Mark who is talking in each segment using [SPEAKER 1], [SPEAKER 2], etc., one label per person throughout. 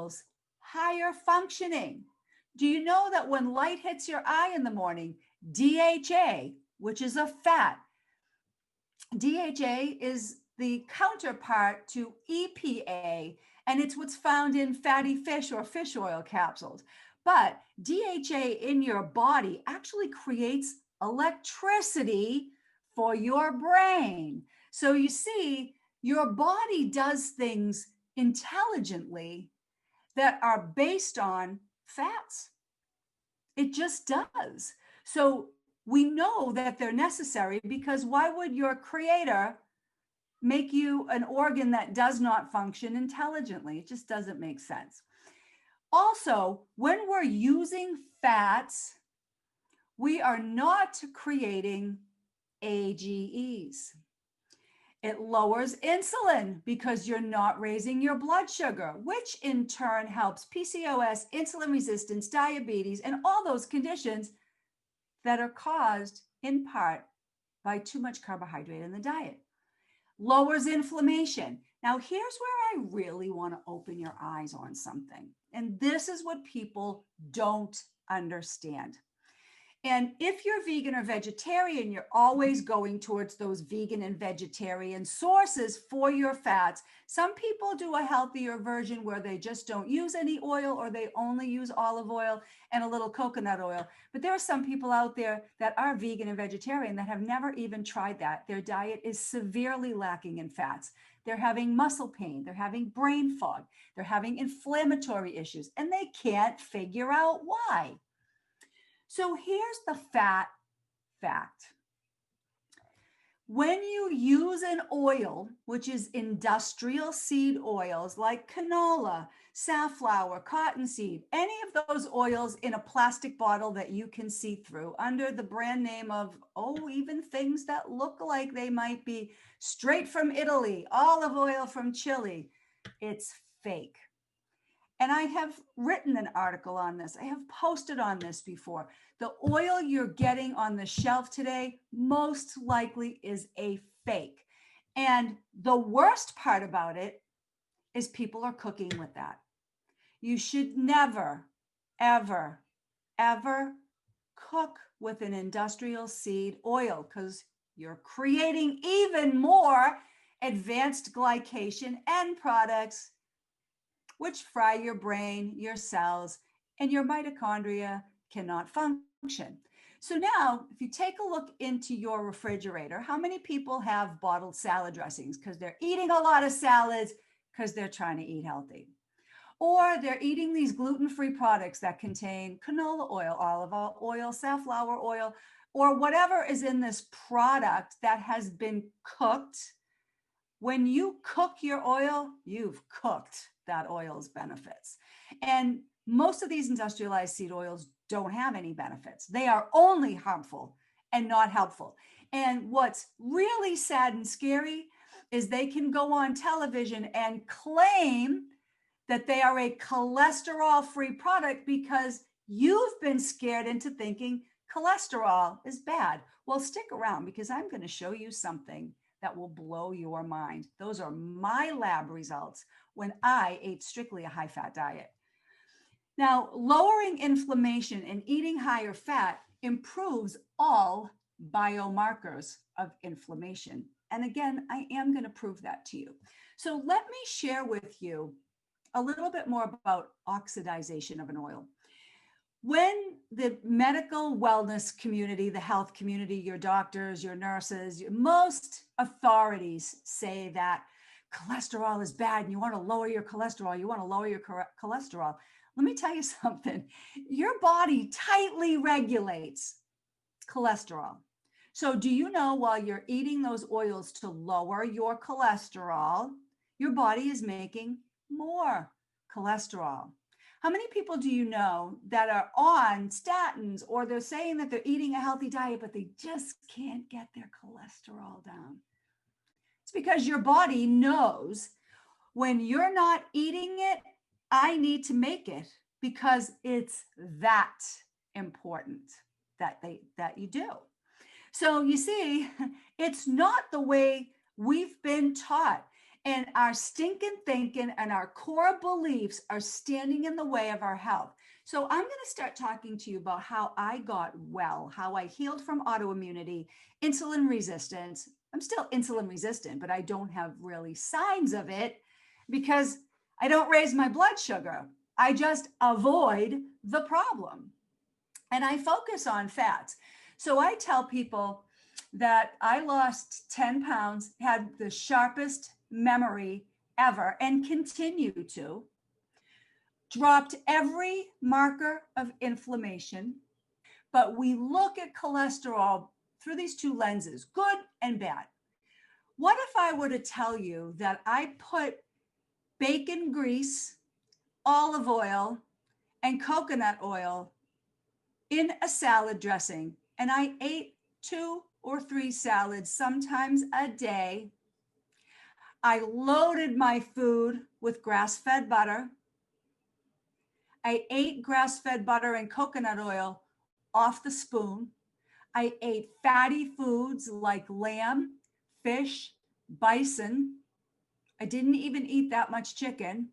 [SPEAKER 1] equals higher functioning. Do you know that when light hits your eye in the morning, DHA, which is a fat, DHA is the counterpart to EPA, and it's what's found in fatty fish or fish oil capsules. But DHA in your body actually creates electricity for your brain. So you see, your body does things intelligently that are based on fats. It just does. So we know that they're necessary, because why would your creator make you an organ that does not function intelligently? It just doesn't make sense. Also, when we're using fats, we are not creating AGEs. It lowers insulin because you're not raising your blood sugar, which in turn helps PCOS, insulin resistance, diabetes, and all those conditions that are caused in part by too much carbohydrate in the diet. Lowers inflammation. Now, here's where I really want to open your eyes on something. And this is what people don't understand. And if you're vegan or vegetarian, you're always going towards those vegan and vegetarian sources for your fats. Some people do a healthier version where they just don't use any oil, or they only use olive oil and a little coconut oil. But there are some people out there that are vegan and vegetarian that have never even tried that. Their diet is severely lacking in fats. They're having muscle pain. They're having brain fog. They're having inflammatory issues, and they can't figure out why. So here's the fat fact. When you use an oil, which is industrial seed oils like canola, safflower, cottonseed, any of those oils in a plastic bottle that you can see through under the brand name of, even things that look like they might be straight from Italy, olive oil from Chile, it's fake. And I have written an article on this. I have posted on this before. The oil you're getting on the shelf today most likely is a fake. And the worst part about it is people are cooking with that. You should never, ever, ever cook with an industrial seed oil, because you're creating even more advanced glycation end products, which fry your brain, your cells, and your mitochondria cannot function. So now, if you take a look into your refrigerator, how many people have bottled salad dressings because they're eating a lot of salads because they're trying to eat healthy? Or they're eating these gluten-free products that contain canola oil, olive oil, safflower oil, or whatever is in this product that has been cooked. When you cook your oil, you've cooked that oil's benefits. And most of these industrialized seed oils don't have any benefits. They are only harmful and not helpful. And what's really sad and scary is they can go on television and claim that they are a cholesterol-free product because you've been scared into thinking cholesterol is bad. Well, stick around, because I'm going to show you something that will blow your mind. Those are my lab results when I ate strictly a high-fat diet. Now, lowering inflammation and eating higher fat improves all biomarkers of inflammation. And again, I am going to prove that to you. So let me share with you a little bit more about oxidization of an oil. When the medical wellness community, the health community, your doctors, your nurses, most authorities say that cholesterol is bad and you want to lower your cholesterol, cholesterol. Let me tell you something. Your body tightly regulates cholesterol. So do you know, while you're eating those oils to lower your cholesterol, your body is making more cholesterol? How many people do you know that are on statins, or they're saying that they're eating a healthy diet, but they just can't get their cholesterol down? It's because your body knows when you're not eating it, I need to make it, because it's that important that you do. So you see, it's not the way we've been taught. And our stinking thinking and our core beliefs are standing in the way of our health. So I'm going to start talking to you about how I got well, how I healed from autoimmunity, insulin resistance. I'm still insulin resistant, but I don't have really signs of it because I don't raise my blood sugar. I just avoid the problem and I focus on fats. So I tell people that I lost 10 pounds, had the sharpest memory ever, and continue to, dropped every marker of inflammation. But we look at cholesterol through these two lenses, good and bad. What if I were to tell you that I put bacon grease, olive oil, and coconut oil in a salad dressing, and I ate 2 or 3 salads, sometimes a day. I loaded my food with grass-fed butter. I ate grass-fed butter and coconut oil off the spoon. I ate fatty foods like lamb, fish, bison. I didn't even eat that much chicken,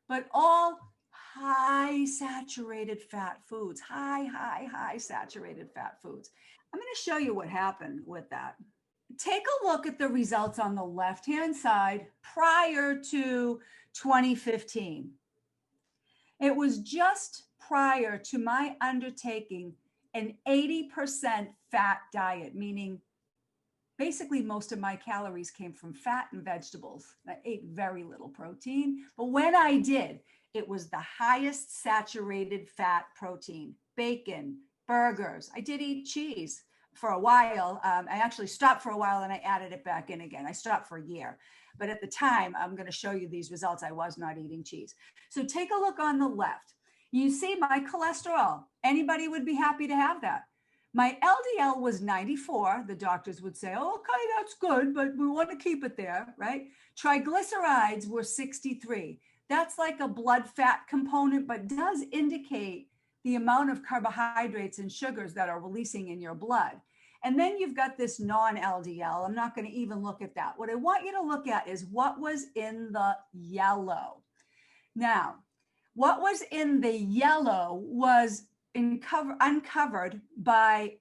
[SPEAKER 1] but all high saturated fat foods, high saturated fat foods. I'm going to show you what happened with that. Take a look at the results on the left-hand side prior to 2015. It was just prior to my undertaking an 80% fat diet, meaning basically most of my calories came from fat and vegetables. I ate very little protein, but when I did, it was the highest saturated fat protein, bacon, burgers. I did eat cheese for a while. I actually stopped for a while and I added it back in again. I stopped for a year. But at the time, I'm going to show you these results. I was not eating cheese. So take a look on the left. You see my cholesterol. Anybody would be happy to have that. My LDL was 94. The doctors would say, oh, okay, that's good, but we want to keep it there, right? Triglycerides were 63. That's like a blood fat component, but does indicate the amount of carbohydrates and sugars that are releasing in your blood. And then you've got this non-LDL. I'm not going to even look at that. What I want you to look at is what was in the yellow. Now, what was in the yellow was uncovered by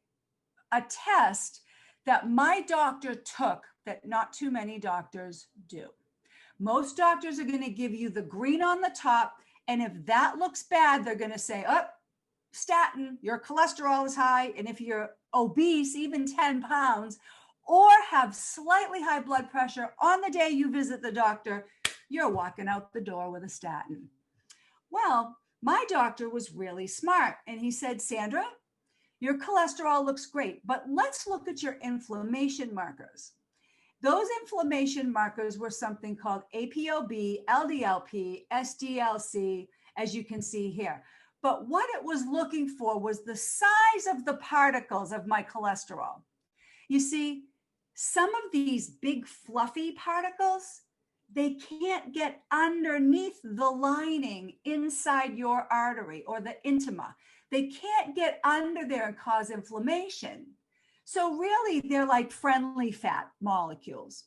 [SPEAKER 1] a test that my doctor took that not too many doctors do. Most doctors are going to give you the green on the top, and if that looks bad, they're going to say, oh, statin, your cholesterol is high, and if you're obese, even 10 pounds, or have slightly high blood pressure on the day you visit the doctor, you're walking out the door with a statin. Well, my doctor was really smart, and he said, Sandra, your cholesterol looks great, but let's look at your inflammation markers. Those inflammation markers were something called ApoB, LDLP, SDLC, as you can see here. But what it was looking for was the size of the particles of my cholesterol. You see, some of these big fluffy particles, they can't get underneath the lining inside your artery or the intima. They can't get under there and cause inflammation. So really, they're like friendly fat molecules.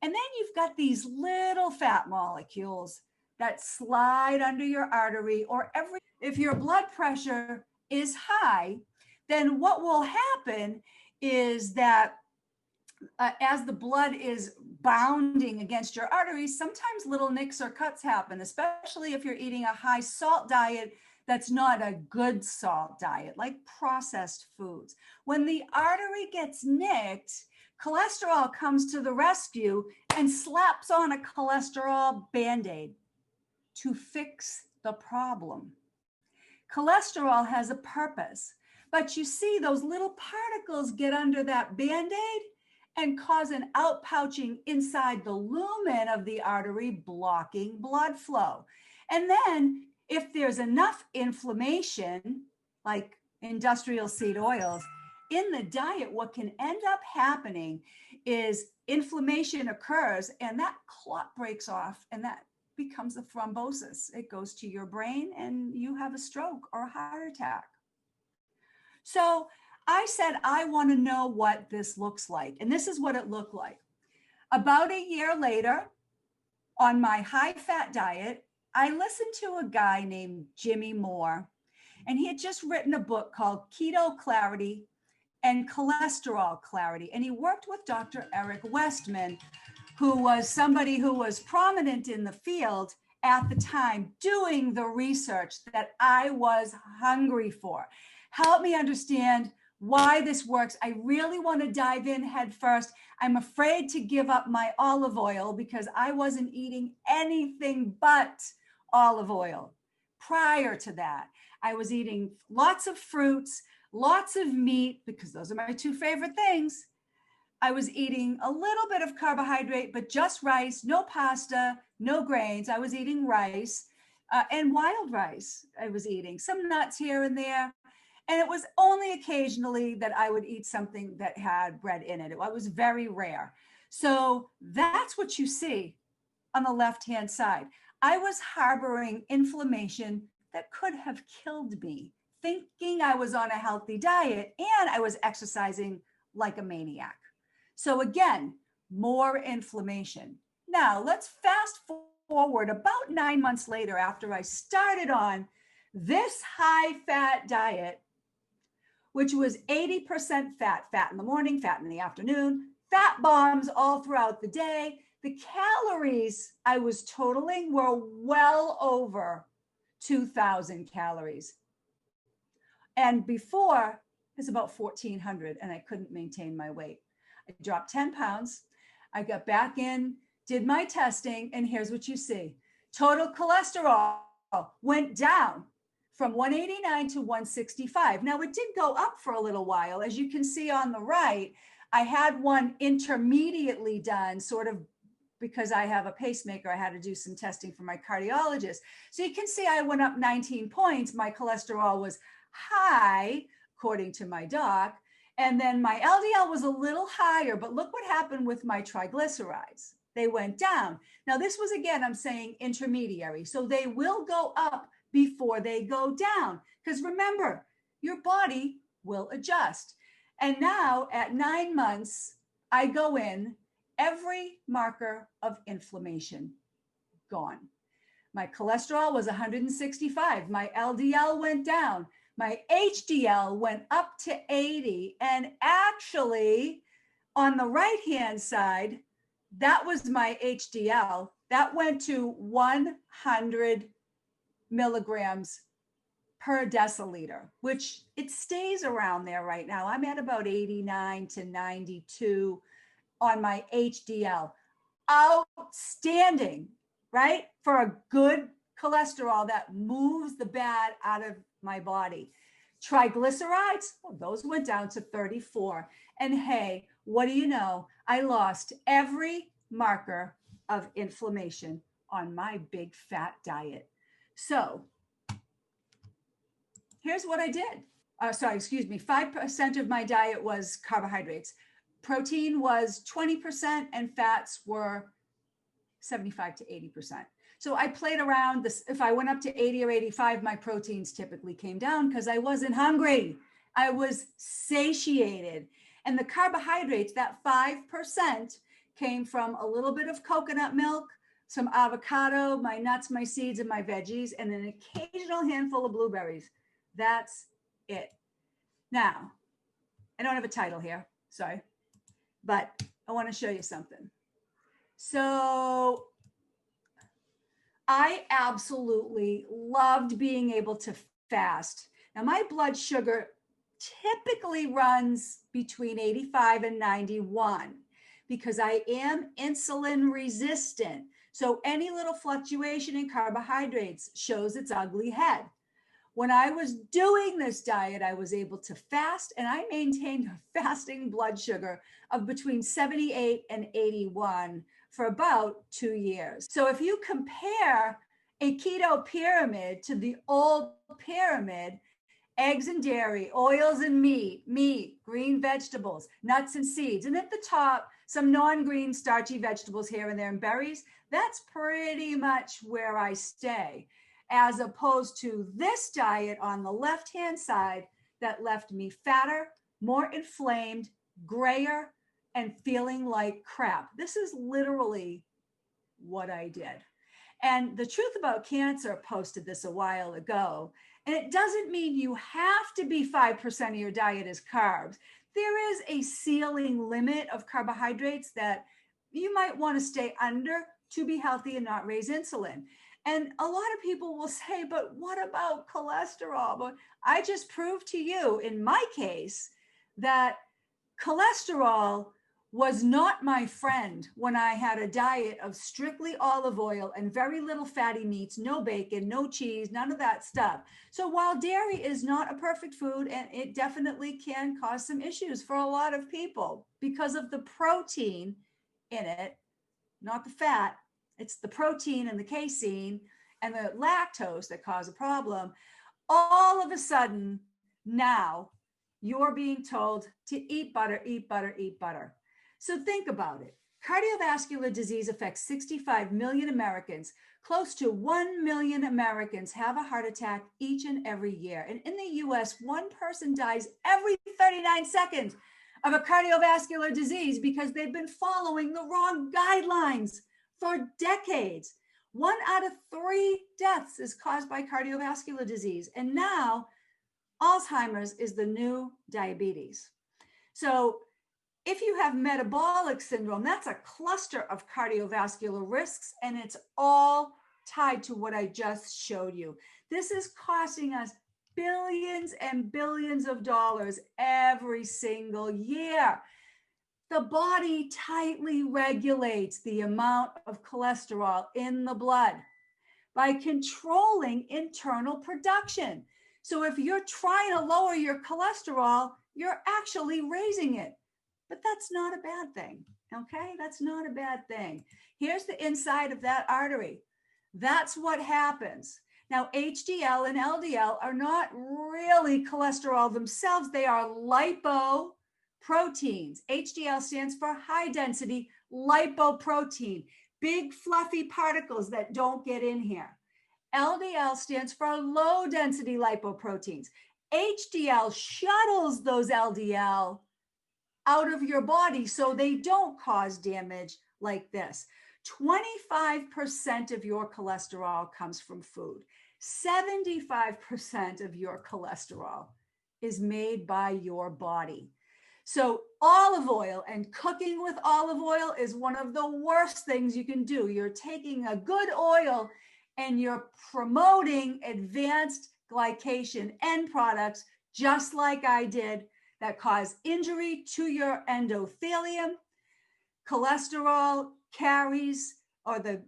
[SPEAKER 1] And then you've got these little fat molecules that slide under your artery or if your blood pressure is high, then what will happen is that as the blood is bounding against your arteries, sometimes little nicks or cuts happen, especially if you're eating a high salt diet that's not a good salt diet, like processed foods. When the artery gets nicked, cholesterol comes to the rescue and slaps on a cholesterol Band-Aid to fix the problem. Cholesterol has a purpose, but you see those little particles get under that Band-Aid and cause an outpouching inside the lumen of the artery, blocking blood flow. And then if there's enough inflammation, like industrial seed oils, in the diet, what can end up happening is inflammation occurs and that clot breaks off and that becomes a thrombosis. It goes to your brain and you have a stroke or a heart attack. So I said, I want to know what this looks like. And this is what it looked like. About a year later, On my high fat diet, I listened to a guy named Jimmy Moore, and he had just written a book called Keto Clarity and Cholesterol Clarity. And he worked with Dr. Eric Westman, who was somebody who was prominent in the field at the time doing the research that I was hungry for. Help me understand why this works. I really want to dive in head first. I'm afraid to give up my olive oil because I wasn't eating anything but olive oil. Prior to that, I was eating lots of fruits, lots of meat, because those are my two favorite things. I was eating a little bit of carbohydrate, but just rice, no pasta, no grains. I was eating rice and wild rice. I was eating some nuts here and there. And it was only occasionally that I would eat something that had bread in it. It was very rare. So that's what you see on the left-hand side. I was harboring inflammation that could have killed me, thinking I was on a healthy diet and I was exercising like a maniac. So again, more inflammation. Now let's fast forward about 9 months later after I started on this high-fat diet, which was 80% fat, fat in the morning, fat in the afternoon, fat bombs all throughout the day. The calories I was totaling were well over 2,000 calories. And before, it was about 1,400, and I couldn't maintain my weight. I dropped 10 pounds. I got back in, did my testing, and here's what you see. Total cholesterol went down from 189 to 165. Now, it did go up for a little while. As you can see on the right, I had one intermediately done, sort of because I have a pacemaker. I had to do some testing for my cardiologist. So you can see I went up 19 points. My cholesterol was high, according to my doc. And then my LDL was a little higher, but look what happened with my triglycerides. They went down. Now, this was, again, I'm saying intermediary. So they will go up before they go down. Because remember, your body will adjust. And now at 9 months, I go in, every marker of inflammation gone. My cholesterol was 165. My LDL went down. My HDL went up to 80. And actually, on the right-hand side, that was my HDL. That went to 100 milligrams per deciliter, which it stays around there right now. I'm at about 89 to 92 on my HDL. Outstanding, right? For a good cholesterol that moves the bad out of my body. Triglycerides, well, those went down to 34. And hey, what do you know? I lost every marker of inflammation on my big fat diet. So here's what I did. 5% of my diet was carbohydrates. Protein was 20% and fats were 75 to 80%. So I played around this. If I went up to 80 or 85, my proteins typically came down because I wasn't hungry. I was satiated. And the carbohydrates, that 5%, came from a little bit of coconut milk, some avocado, my nuts, my seeds, and my veggies, and an occasional handful of blueberries. That's it. Now, I don't have a title here, sorry, but I want to show you something. So I absolutely loved being able to fast. Now, my blood sugar typically runs between 85 and 91 because I am insulin resistant. So any little fluctuation in carbohydrates shows its ugly head. When I was doing this diet, I was able to fast, and I maintained a fasting blood sugar of between 78 and 81 for about 2 years. So if you compare a keto pyramid to the old pyramid, eggs and dairy, oils and meat, green vegetables, nuts and seeds, and at the top, some non-green starchy vegetables here and there and berries, that's pretty much where I stay, as opposed to this diet on the left-hand side that left me fatter, more inflamed, grayer, and feeling like crap. This is literally what I did. And the Truth About Cancer posted this a while ago. And it doesn't mean you have to be 5% of your diet is carbs. There is a ceiling limit of carbohydrates that you might want to stay under to be healthy and not raise insulin. And a lot of people will say, but what about cholesterol? But I just proved to you, in my case, that cholesterol was not my friend when I had a diet of strictly olive oil and very little fatty meats, no bacon, no cheese, none of that stuff. So while dairy is not a perfect food, and it definitely can cause some issues for a lot of people because of the protein in it, not the fat, it's the protein and the casein and the lactose that cause a problem. All of a sudden, now you're being told to eat butter, eat butter, eat butter. So think about it. Cardiovascular disease affects 65 million Americans. Close to 1 million Americans have a heart attack each and every year. And in the US, one person dies every 39 seconds of a cardiovascular disease because they've been following the wrong guidelines for decades. 1 out of 3 deaths is caused by cardiovascular disease. And now Alzheimer's is the new diabetes. So if you have metabolic syndrome, that's a cluster of cardiovascular risks, and it's all tied to what I just showed you. This is costing us billions and billions of dollars every single year. The body tightly regulates the amount of cholesterol in the blood by controlling internal production. So if you're trying to lower your cholesterol, you're actually raising it. But that's not a bad thing, okay? That's not a bad thing. Here's the inside of that artery. That's what happens. Now, HDL and LDL are not really cholesterol themselves. They are lipoproteins. HDL stands for high density lipoprotein, big fluffy particles that don't get in here. LDL stands for low density lipoproteins. HDL shuttles those LDL out of your body so they don't cause damage like this. 25% of your cholesterol comes from food. 75% of your cholesterol is made by your body. So olive oil and cooking with olive oil is one of the worst things you can do. You're taking a good oil and you're promoting advanced glycation end products, just like I did, that cause injury to your endothelium. Cholesterol carries, or the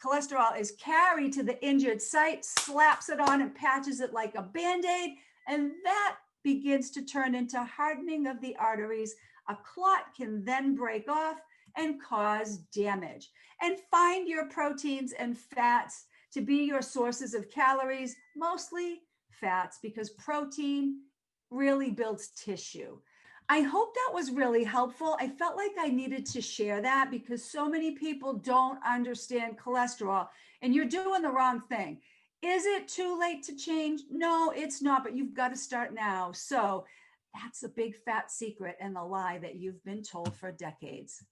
[SPEAKER 1] cholesterol is carried to the injured site, slaps it on and patches it like a Band-Aid, and that begins to turn into hardening of the arteries. A clot can then break off and cause damage. And find your proteins and fats to be your sources of calories, mostly fats, because protein really builds tissue. I hope that was really helpful. I felt like I needed to share that because so many people don't understand cholesterol, and you're doing the wrong thing. Is it too late to change? No, it's not, but you've got to start now. So that's a big fat secret and the lie that you've been told for decades.